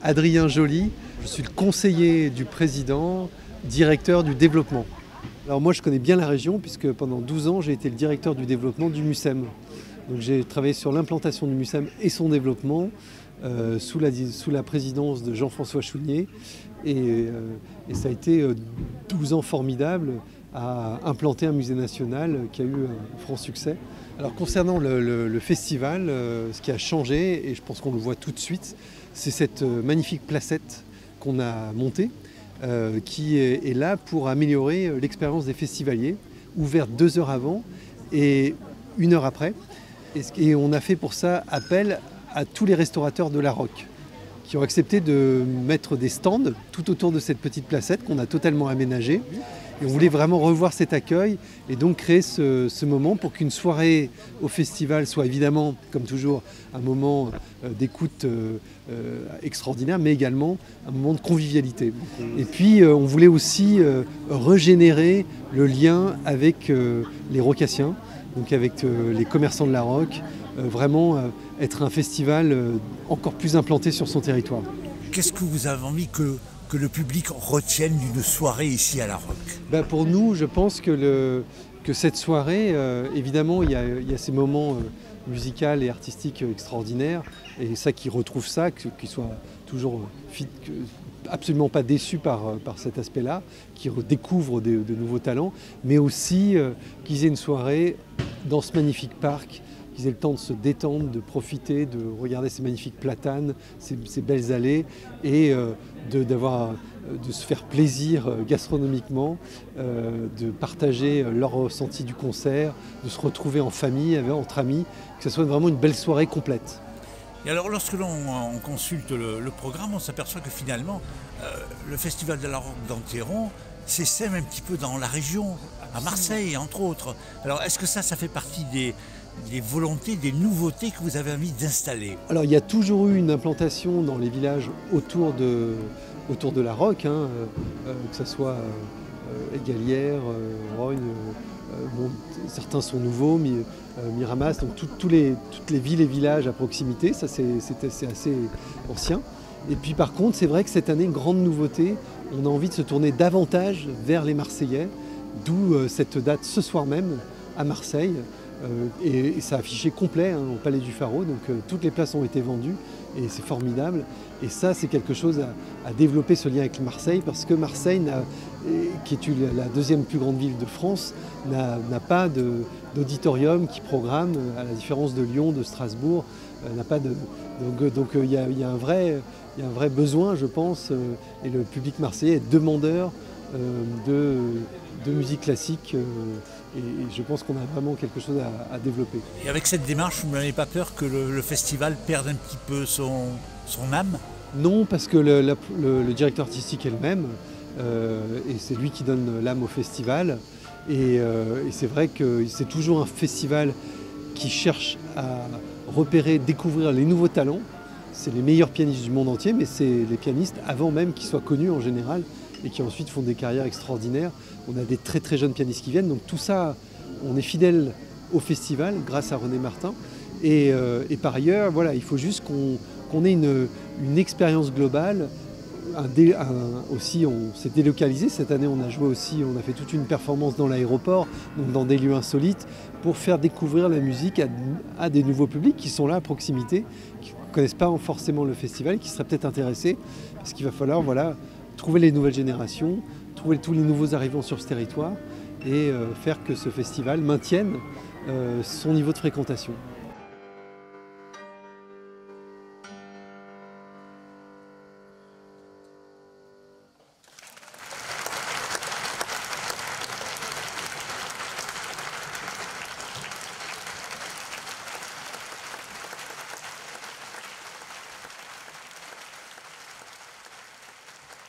Adrien Joly, je suis le conseiller du président, directeur du développement. Alors moi je connais bien la région puisque pendant 12 ans j'ai été le directeur du développement du MUSEM. Donc j'ai travaillé sur l'implantation du MUSEM et son développement sous la présidence de Jean-François Chounier. Et ça a été 12 ans formidables à implanter un musée national qui a eu un franc succès. Alors concernant le festival, ce qui a changé, et je pense qu'on le voit tout de suite, c'est cette magnifique placette qu'on a montée, qui est là pour améliorer l'expérience des festivaliers, ouverte 2 heures avant et 1 heure après. Et on a fait pour ça appel à tous les restaurateurs de la Roque, qui ont accepté de mettre des stands tout autour de cette petite placette qu'on a totalement aménagée. Et on voulait vraiment revoir cet accueil et donc créer ce moment pour qu'une soirée au festival soit évidemment, comme toujours, un moment d'écoute extraordinaire, mais également un moment de convivialité. Et puis on voulait aussi régénérer le lien avec les Rocassiens, donc avec les commerçants de la Roque, vraiment être un festival encore plus implanté sur son territoire. Qu'est-ce que vous avez envie que le public retienne d'une soirée ici à la Roque? Pour nous, je pense que cette soirée, évidemment, il y a ces moments musicaux et artistiques extraordinaires, et ça qui retrouve ça, qu'ils soient toujours absolument pas déçus par cet aspect-là, qui redécouvrent de nouveaux talents, mais aussi qu'ils aient une soirée dans ce magnifique parc, qu'ils aient le temps de se détendre, de profiter, de regarder ces magnifiques platanes, ces belles allées, et de se faire plaisir gastronomiquement, de partager leur ressenti du concert, de se retrouver en famille, entre amis, que ce soit vraiment une belle soirée complète. Et alors lorsque l'on consulte le programme, on s'aperçoit que finalement le Festival de la Roque d'Enterron s'essaime un petit peu dans la région, à Marseille entre autres. Alors est-ce que ça fait partie des volontés, des nouveautés que vous avez envie d'installer? Alors il y a toujours eu une implantation dans les villages autour de la Roque, que ce soit Égalière, Rognes, certains sont nouveaux, Miramas, donc toutes les villes et villages à proximité, ça c'est assez ancien. Et puis par contre, c'est vrai que cette année, grande nouveauté, on a envie de se tourner davantage vers les Marseillais, d'où cette date ce soir même à Marseille. Et ça a affiché complet au Palais du Pharo, donc toutes les places ont été vendues et c'est formidable. Et ça, c'est quelque chose à développer, ce lien avec Marseille, parce que Marseille, qui est la deuxième plus grande ville de France, n'a pas d'auditorium qui programme, à la différence de Lyon, de Strasbourg. Donc il y a un vrai besoin, je pense, et le public marseillais est demandeur de musique classique. Et je pense qu'on a vraiment quelque chose à développer. Et avec cette démarche, vous n'avez pas peur que le festival perde un petit peu son âme? Non, parce que le directeur artistique est le même, et c'est lui qui donne l'âme au festival. Et c'est vrai que c'est toujours un festival qui cherche à repérer, découvrir les nouveaux talents. C'est les meilleurs pianistes du monde entier, mais c'est les pianistes avant même qu'ils soient connus en général, et qui ensuite font des carrières extraordinaires. On a des très très jeunes pianistes qui viennent, donc tout ça, on est fidèle au festival grâce à René Martin. Et par ailleurs, voilà, il faut juste qu'on ait une expérience globale. Aussi, on s'est délocalisé. Cette année, on a fait toute une performance dans l'aéroport, donc dans des lieux insolites, pour faire découvrir la musique à des nouveaux publics qui sont là à proximité, qui ne connaissent pas forcément le festival, qui seraient peut-être intéressés, parce qu'il va falloir trouver les nouvelles générations, trouver tous les nouveaux arrivants sur ce territoire et faire que ce festival maintienne son niveau de fréquentation.